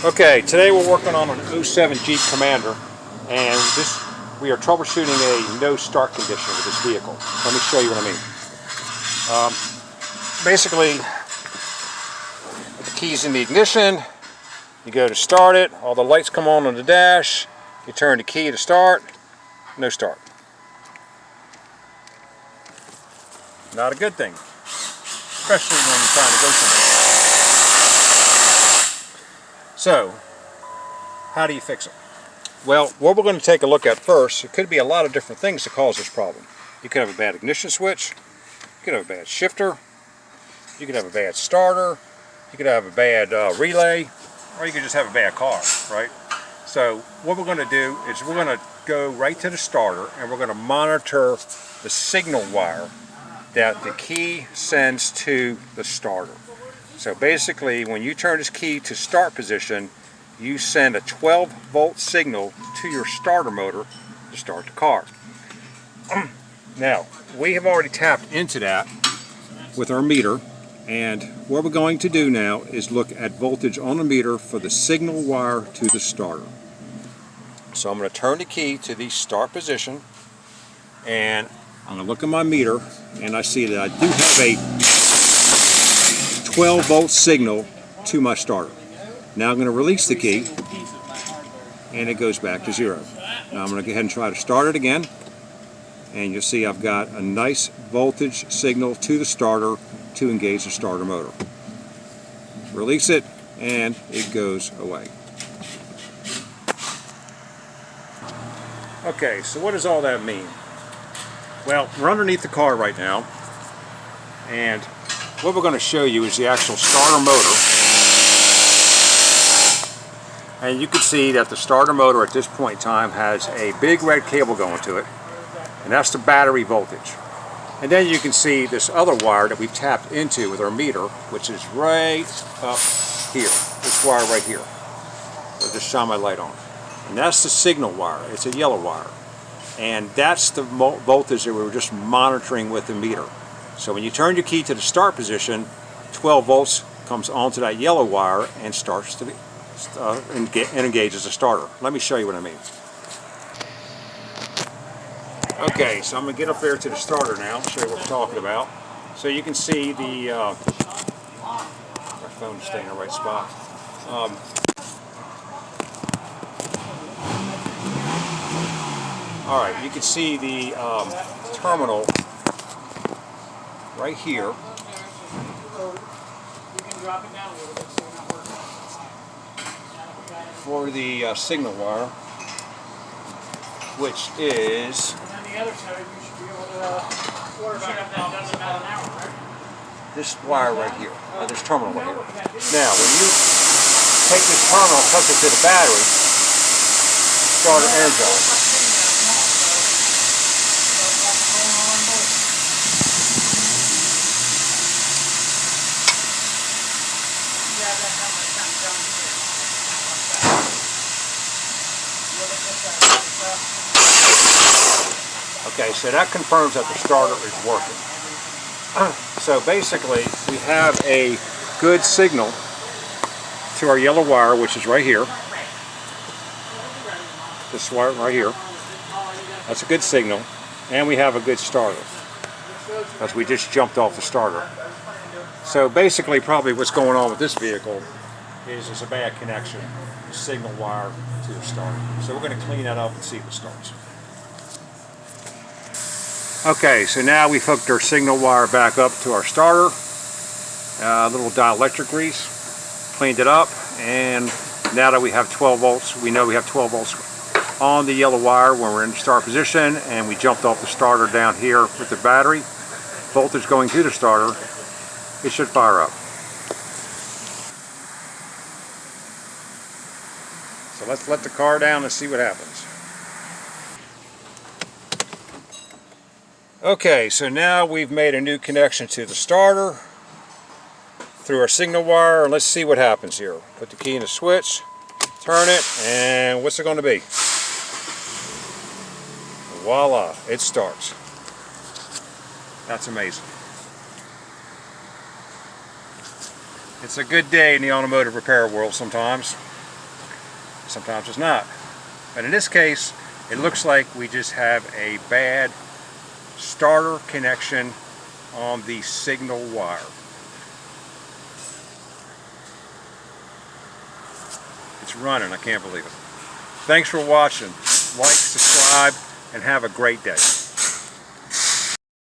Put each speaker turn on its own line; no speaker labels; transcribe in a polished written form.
Okay, today we're working on an '07 Jeep Commander, and we are troubleshooting a no start condition with this vehicle. Let me show you what I mean. Basically, the key's in the ignition, you go to start it, all the lights come on the dash, you turn the key to start, no start. Not a good thing, especially when you're trying to go somewhere. So, how do you fix it? Well, what we're going to take a look at first, it could be a lot of different things to cause this problem. You could have a bad ignition switch, you could have a bad shifter, you could have a bad starter, you could have a bad relay, or you could just have a bad car, right? So what we're going to do is we're going to go right to the starter and we're going to monitor the signal wire that the key sends to the starter. So basically, when you turn this key to start position, you send a 12-volt signal to your starter motor to start the car. Now, we have already tapped into that with our meter, and what we're going to do now is look at voltage on the meter for the signal wire to the starter. So I'm going to turn the key to the start position, and I'm going to look at my meter, and I see that I do have a 12-volt signal to my starter. Now I'm going to release the key and it goes back to 0. Now I'm going to go ahead and try to start it again, and you'll see I've got a nice voltage signal to the starter to engage the starter motor. Release it and it goes away. Okay, so what does all that mean? Well, we're underneath the car right now, and what we're going to show you is the actual starter motor. And you can see that the starter motor at this point in time has a big red cable going to it, and that's the battery voltage. And then you can see this other wire that we've tapped into with our meter, which is right up here, this wire right here. I'll just shine my light on. And that's the signal wire. It's a yellow wire. And that's the voltage that we were just monitoring with the meter. So when you turn your key to the start position, 12 volts comes onto that yellow wire and starts to and engages the starter. Let me show you what I mean. Okay, so I'm going to get up there to the starter now, show you what we're talking about. So you can see the my phone is staying in the right spot. Alright, you can see the terminal right here. For the signal wire, which is this wire right here, or this terminal right here. Now, when you take this terminal, hook it to the battery, start it energized. Okay, so that confirms that the starter is working. So basically, we have a good signal to our yellow wire, which is right here. This wire right here. That's a good signal. And we have a good starter, because we just jumped off the starter. So basically, probably what's going on with this vehicle is there's a bad connection, the signal wire to the starter. So we're going to clean that up and see if it starts. Okay, so now we've hooked our signal wire back up to our starter. A little dielectric grease, cleaned it up, and now that we have 12 volts, we know we have 12 volts on the yellow wire when we're in the start position, and we jumped off the starter down here with the battery. Voltage going to the starter, it should fire up. So let's let the car down and see what happens. Okay, so now we've made a new connection to the starter through our signal wire, and let's see what happens here. Put the key in the switch, turn it, and what's it going to be? Voila, it starts. That's amazing. It's a good day in the automotive repair world sometimes. sometimes it's not. But in this case, it looks like we just have a bad starter connection on the signal wire. It's running, I can't believe it. Thanks for watching. Like, subscribe, and have a great day.